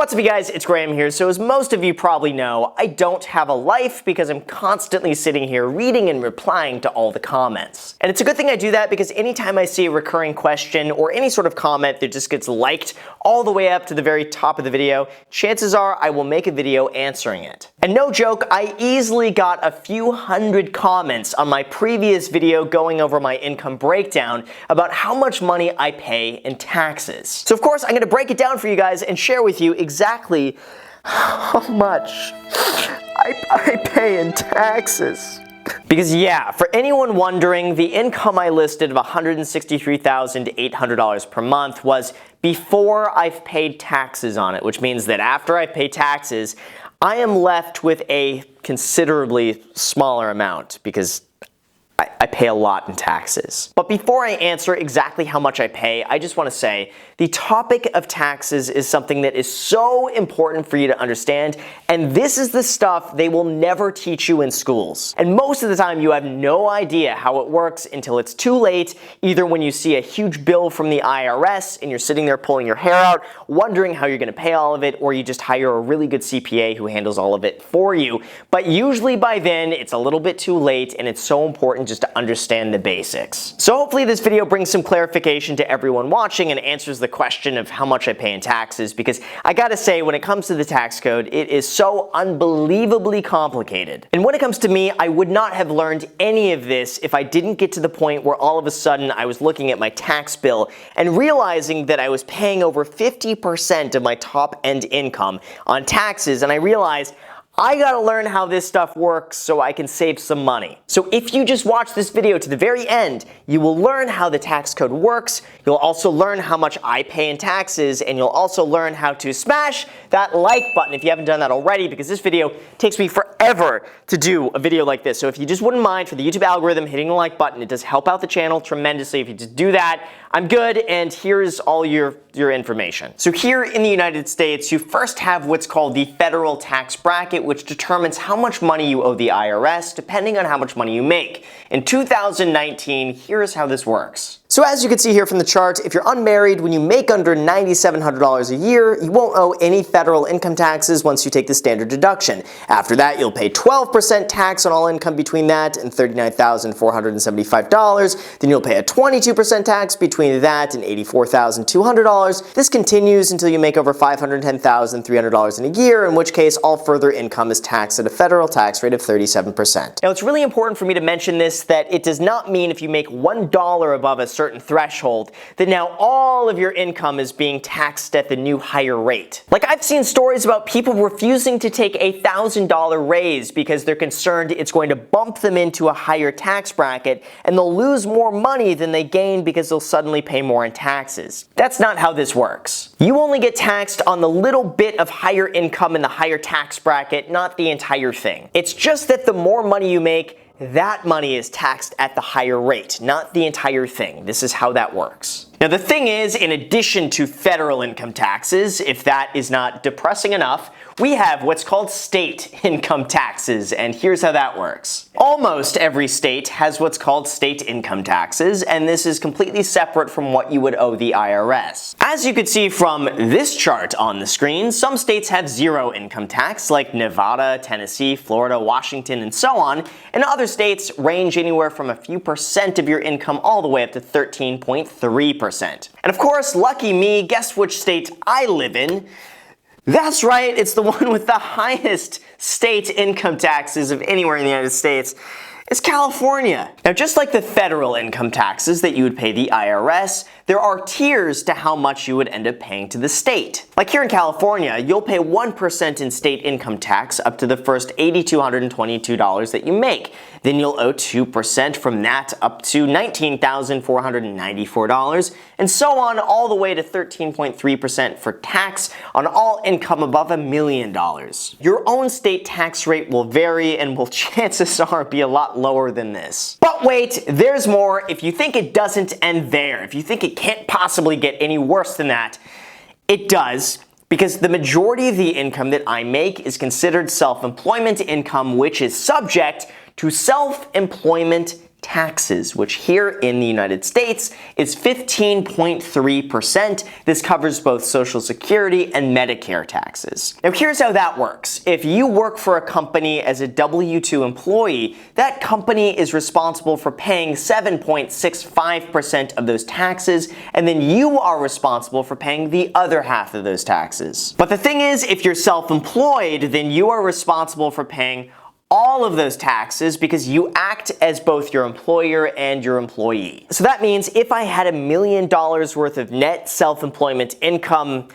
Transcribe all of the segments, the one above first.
What's up, you guys? It's Graham here. So as most of you probably know, I don't have a life because I'm constantly sitting here reading and replying to all the comments. And it's a good thing I do that because anytime I see a recurring question or any sort of comment that just gets liked all the way up to the very top of the video, chances are I will make a video answering it. And no joke, I easily got a few hundred comments on my previous video going over my income breakdown about how much money I pay in taxes. So of course, I'm going to break it down for you guys and share with you exactly how much I pay in taxes. Because yeah, for anyone wondering, the income I listed of $163,800 per month was before I've paid taxes on it, which means that after I pay taxes, I am left with a considerably smaller amount because I pay a lot in taxes. But before I answer exactly how much I pay, I just want to say the topic of taxes is something that is so important for you to understand, and this is the stuff they will never teach you in schools. And most of the time you have no idea how it works until it's too late, either when you see a huge bill from the IRS and you're sitting there pulling your hair out, wondering how you're going to pay all of it, or you just hire a really good CPA who handles all of it for you. But usually by then it's a little bit too late, and it's so important just to understand the basics. So hopefully this video brings some clarification to everyone watching and answers the question of how much I pay in taxes, because I gotta say, when it comes to the tax code, it is so unbelievably complicated. And when it comes to me, I would not have learned any of this if I didn't get to the point where all of a sudden I was looking at my tax bill and realizing that I was paying over 50% of my top end income on taxes, and I realized I gotta learn how this stuff works so I can save some money. So if you just watch this video to the very end, you will learn how the tax code works, you'll also learn how much I pay in taxes, and you'll also learn how to smash that like button if you haven't done that already, because this video takes me forever to do a video like this. So if you just wouldn't mind, for the YouTube algorithm, hitting the like button, it does help out the channel tremendously. If you just do that, I'm good, and here's all your information. So here in the United States, you first have what's called the federal tax bracket, which determines how much money you owe the IRS depending on how much money you make. In 2019, here's how this works. So as you can see here from the chart, if you're unmarried, when you make under $9,700 a year, you won't owe any federal income taxes once you take the standard deduction. After that, you'll pay 12% tax on all income between that and $39,475. Then you'll pay a 22% tax between that and $84,200. This continues until you make over $510,300 in a year, in which case all further income is taxed at a federal tax rate of 37%. Now, it's really important for me to mention this, that it does not mean if you make $1 above a certain threshold that now all of your income is being taxed at the new higher rate. Like, I've seen stories about people refusing to take a $1,000 raise because they're concerned it's going to bump them into a higher tax bracket and they'll lose more money than they gain because they'll suddenly pay more in taxes. That's not how this works. You only get taxed on the little bit of higher income in the higher tax bracket, not the entire thing. It's just that the more money you make, that money is taxed at the higher rate, not the entire thing. This is how that works. Now the thing is, in addition to federal income taxes, if that is not depressing enough, we have what's called state income taxes, and here's how that works. Almost every state has what's called state income taxes, and this is completely separate from what you would owe the IRS. As you can see from this chart on the screen, some states have zero income tax, like Nevada, Tennessee, Florida, Washington, and so on, and other states range anywhere from a few percent of your income all the way up to 13.3%. And of course, lucky me, guess which state I live in? That's right, it's the one with the highest state income taxes of anywhere in the United States. It's California. Now, just like the federal income taxes that you would pay the IRS, there are tiers to how much you would end up paying to the state. Like here in California, you'll pay 1% in state income tax up to the first $8,222 that you make. Then you'll owe 2% from that up to $19,494, and so on all the way to 13.3% for tax on all income above $1 million. Your own state tax rate will vary and will chances are be a lot lower than this. But wait, there's more. If you think it doesn't end there, if you think it can't possibly get any worse than that, it does. Because the majority of the income that I make is considered self-employment income, which is subject to self-employment taxes, which here in the United States is 15.3%. This covers both Social Security and Medicare taxes. Now here's how that works. If you work for a company as a W-2 employee, that company is responsible for paying 7.65% of those taxes, and then you are responsible for paying the other half of those taxes. But the thing is, if you're self-employed, then you are responsible for paying all of those taxes because you act as both your employer and your employee. So that means if I had $1 million worth of net self-employment income,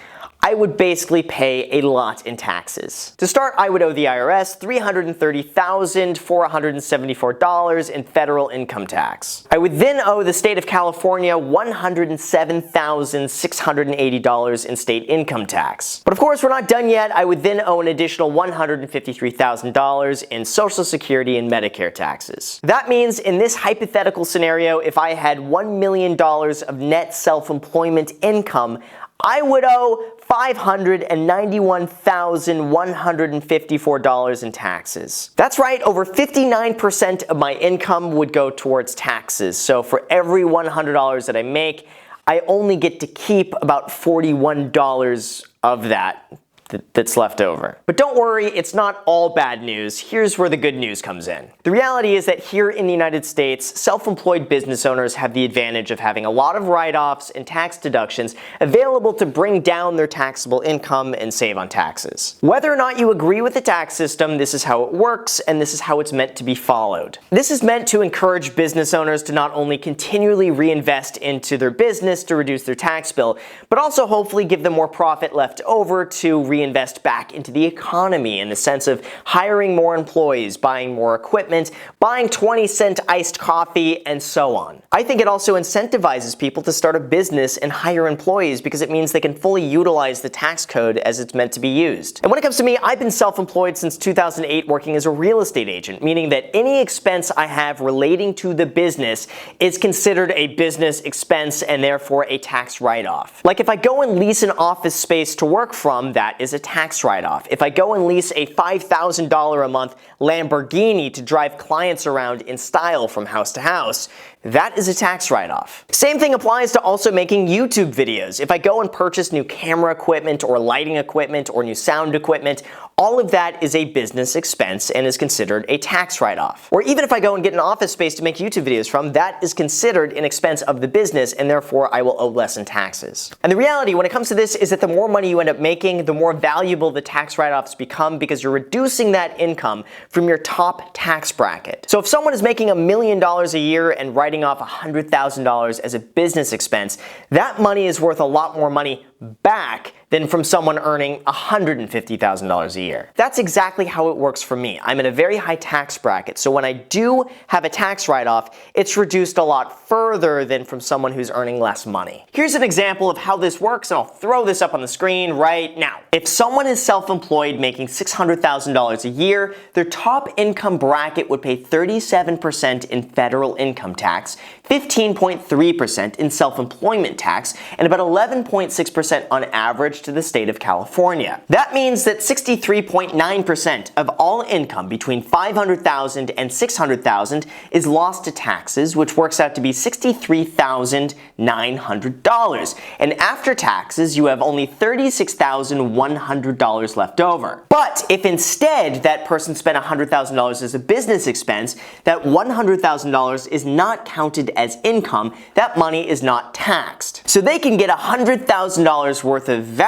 I would basically pay a lot in taxes. To start, I would owe the IRS $330,474 in federal income tax. I would then owe the state of California $107,680 in state income tax. But of course, we're not done yet. I would then owe an additional $153,000 in Social Security and Medicare taxes. That means in this hypothetical scenario, if I had $1 million of net self-employment income, I would owe $591,154 in taxes. That's right, over 59% of my income would go towards taxes. So for every $100 that I make, I only get to keep about $41 of that's left over. But don't worry, it's not all bad news. Here's where the good news comes in. The reality is that here in the United States, self-employed business owners have the advantage of having a lot of write-offs and tax deductions available to bring down their taxable income and save on taxes. Whether or not you agree with the tax system, this is how it works, and this is how it's meant to be followed. This is meant to encourage business owners to not only continually reinvest into their business to reduce their tax bill, but also hopefully give them more profit left over to reinvest back into the economy in the sense of hiring more employees, buying more equipment, buying 20-cent iced coffee, and so on. I think it also incentivizes people to start a business and hire employees because it means they can fully utilize the tax code as it's meant to be used. And when it comes to me, I've been self-employed since 2008 working as a real estate agent, meaning that any expense I have relating to the business is considered a business expense and therefore a tax write-off. Like if I go and lease an office space to work from, that is a tax write-off. If I go and lease a $5,000 a month Lamborghini to drive clients around in style from house to house, that is a tax write-off. Same thing applies to also making YouTube videos. If I go and purchase new camera equipment or lighting equipment or new sound equipment, all of that is a business expense and is considered a tax write-off. Or even if I go and get an office space to make YouTube videos from, that is considered an expense of the business and therefore I will owe less in taxes. And the reality when it comes to this is that the more money you end up making, the more valuable the tax write-offs become because you're reducing that income from your top tax bracket. So if someone is making $1 million a year and writing off $100,000 as a business expense, that money is worth a lot more money back than from someone earning $150,000 a year. That's exactly how it works for me. I'm in a very high tax bracket, so when I do have a tax write-off, it's reduced a lot further than from someone who's earning less money. Here's an example of how this works, and I'll throw this up on the screen right now. If someone is self-employed making $600,000 a year, their top income bracket would pay 37% in federal income tax, 15.3% in self-employment tax, and about 11.6% on average to the state of California. That means that 63.9% of all income between $500,000 and $600,000 is lost to taxes, which works out to be $63,900. And after taxes, you have only $36,100 left over. But if instead that person spent $100,000 as a business expense, that $100,000 is not counted as income. That money is not taxed. So they can get $100,000 worth of value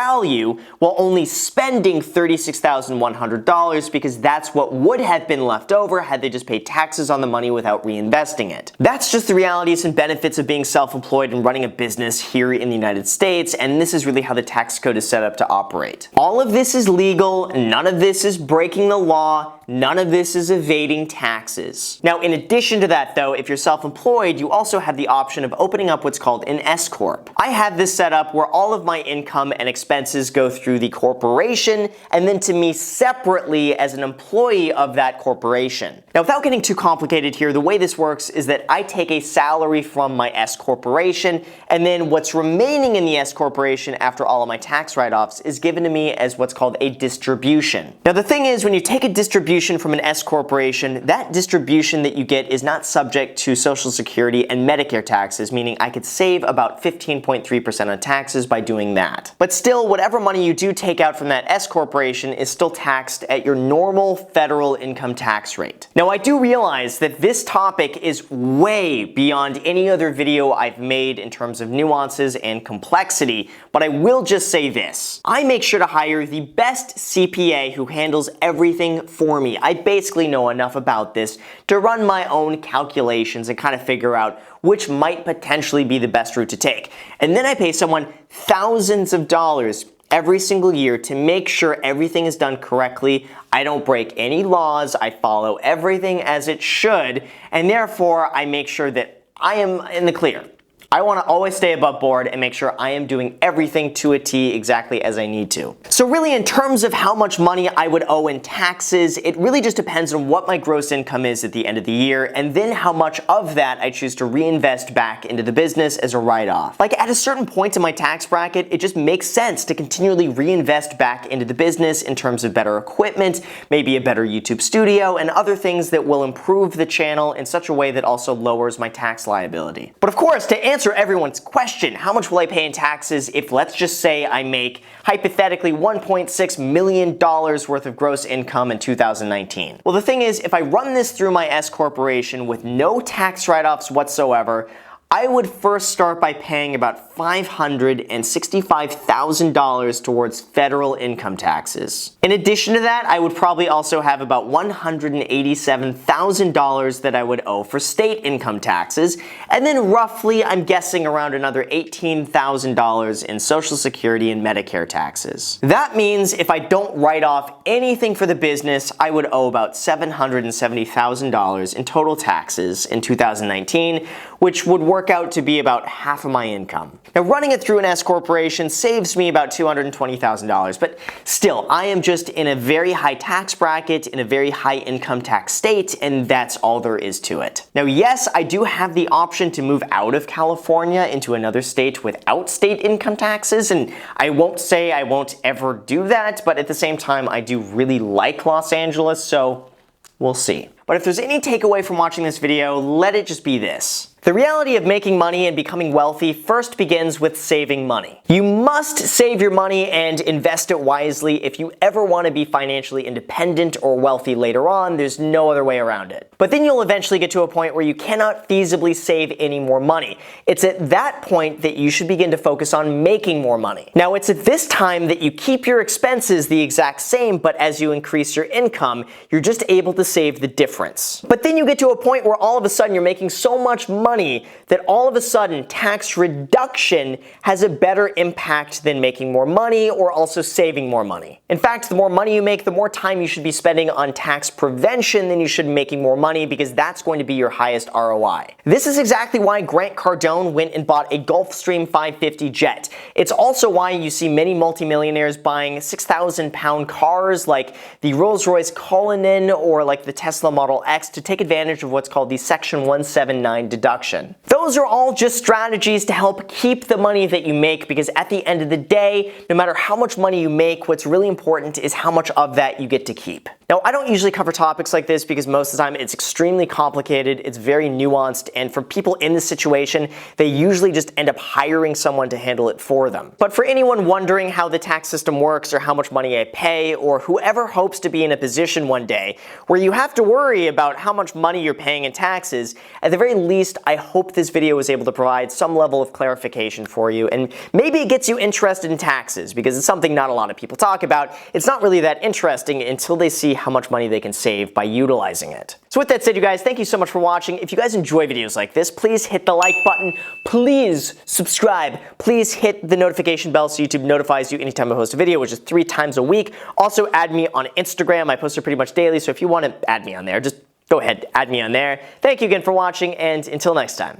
while only spending $36,100 because that's what would have been left over had they just paid taxes on the money without reinvesting it. That's just the realities and benefits of being self-employed and running a business here in the United States, and this is really how the tax code is set up to operate. All of this is legal, none of this is breaking the law, none of this is evading taxes. Now, in addition to that though, if you're self-employed, you also have the option of opening up what's called an SCorp. I have this set up where all of my income and expenses go through the corporation and then to me separately as an employee of that corporation. Now, without getting too complicated here, the way this works is that I take a salary from my S corporation, and then what's remaining in the S corporation after all of my tax write-offs is given to me as what's called a distribution. Now, the thing is, when you take a distribution distribution from an S corporation, that distribution that you get is not subject to Social Security and Medicare taxes, meaning I could save about 15.3% on taxes by doing that. But still, whatever money you do take out from that S corporation is still taxed at your normal federal income tax rate. Now, I do realize that this topic is way beyond any other video I've made in terms of nuances and complexity, but I will just say this. I make sure to hire the best CPA who handles everything for me. I basically know enough about this to run my own calculations and kind of figure out which might potentially be the best route to take. And then I pay someone thousands of dollars every single year to make sure everything is done correctly. I don't break any laws, I follow everything as it should, and therefore I make sure that I am in the clear. I want to always stay above board and make sure I am doing everything to a T exactly as I need to. So really, in terms of how much money I would owe in taxes, it really just depends on what my gross income is at the end of the year, and then how much of that I choose to reinvest back into the business as a write-off. Like at a certain point in my tax bracket, it just makes sense to continually reinvest back into the business in terms of better equipment, maybe a better YouTube studio, and other things that will improve the channel in such a way that also lowers my tax liability. But of course, to answer everyone's question, how much will I pay in taxes if, let's just say, I make hypothetically $1.6 million worth of gross income in 2019? Well, the thing is, if I run this through my S corporation with no tax write-offs whatsoever, I would first start by paying about $565,000 towards federal income taxes. In addition to that, I would probably also have about $187,000 that I would owe for state income taxes, and then roughly, I'm guessing around another $18,000 in Social Security and Medicare taxes. That means if I don't write off anything for the business, I would owe about $770,000 in total taxes in 2019, which would work out to be about half of my income. Now, running it through an S corporation saves me about $220,000, but still, I am just in a very high tax bracket, in a very high income tax state, and that's all there is to it. Now, yes, I do have the option to move out of California into another state without state income taxes, and I won't say I won't ever do that, but at the same time, I do really like Los Angeles, so we'll see. But if there's any takeaway from watching this video, let it just be this. The reality of making money and becoming wealthy first begins with saving money. You must save your money and invest it wisely if you ever want to be financially independent or wealthy later on. There's no other way around it. But then you'll eventually get to a point where you cannot feasibly save any more money. It's at that point that you should begin to focus on making more money. Now, it's at this time that you keep your expenses the exact same, but as you increase your income, you're just able to save the difference. But then you get to a point where all of a sudden you're making so much money that all of a sudden tax reduction has a better impact than making more money or also saving more money. In fact, the more money you make, the more time you should be spending on tax prevention than you should making more money, because that's going to be your highest ROI. This is exactly why Grant Cardone went and bought a Gulfstream 550 jet. It's also why you see many multimillionaires buying 6,000-pound cars like the Rolls-Royce Cullinan or like the Tesla Model X to take advantage of what's called the Section 179 deduction. Those are all just strategies to help keep the money that you make, because at the end of the day, no matter how much money you make, what's really important is how much of that you get to keep. Now, I don't usually cover topics like this because most of the time it's extremely complicated, it's very nuanced, and for people in this situation, they usually just end up hiring someone to handle it for them. But for anyone wondering how the tax system works or how much money I pay, or whoever hopes to be in a position one day where you have to worry about how much money you're paying in taxes, at the very least, I hope this video was able to provide some level of clarification for you, and maybe it gets you interested in taxes because it's something not a lot of people talk about. It's not really that interesting until they see how much money they can save by utilizing it. So with that said, you guys, thank you so much for watching. If you guys enjoy videos like this, please hit the like button, please subscribe, please hit the notification bell so YouTube notifies you anytime I post a video, which is 3 times a week. Also add me on Instagram. I post it pretty much daily, so if you want to add me on there, just go ahead, add me on there. Thank you again for watching, and until next time.